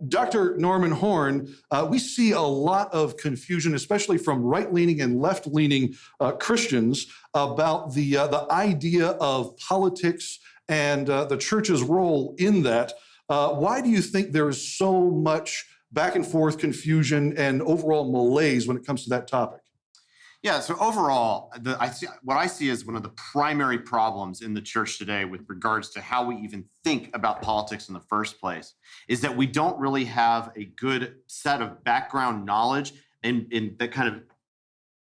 Dr. Norman Horn, we see a lot of confusion, especially from right-leaning and left-leaning Christians, about the idea of politics and the church's role in that. Why do you think there is so much back and forth confusion and overall malaise when it comes to that topic? Yeah, so overall, what I see as one of the primary problems in the church today with regards to how we even think about politics in the first place is that we don't really have a good set of background knowledge in that kind of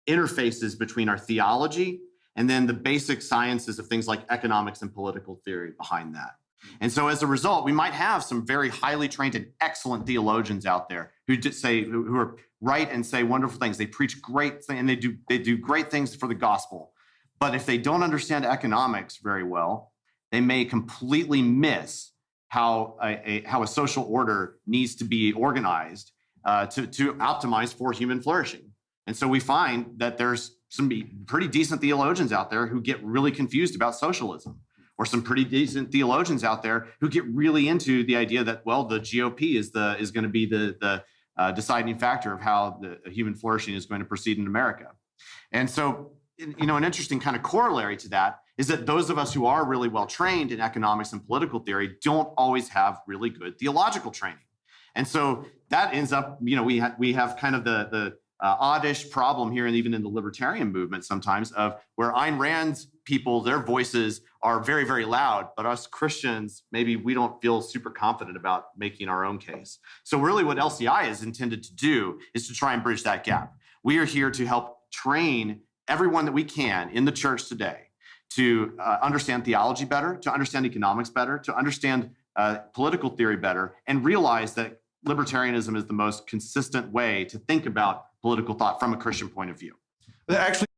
interfaces between our theology and then the basic sciences of things like economics and political theory behind that. And so as a result, we might have some very highly trained and excellent theologians out there who are right and say wonderful things. They preach great things and they do great things for the gospel. But if they don't understand economics very well, they may completely miss how a social order needs to be organized to optimize for human flourishing. And so we find that there's some pretty decent theologians out there who get really confused about socialism, or some pretty decent theologians out there who get really into the idea that, well, the GOP is going to be the deciding factor of how the human flourishing is going to proceed in America. And so, an interesting kind of corollary to that is that those of us who are really well trained in economics and political theory don't always have really good theological training. And so that ends up, we have kind of the oddish problem here, and even in the libertarian movement sometimes, of where Ayn Rand's people, their voices are very, very loud, but us Christians, maybe we don't feel super confident about making our own case. So really what LCI is intended to do is to try and bridge that gap. We are here to help train everyone that we can in the church today to understand theology better, to understand economics better, to understand political theory better, and realize that libertarianism is the most consistent way to think about political thought from a Christian point of view. Actually,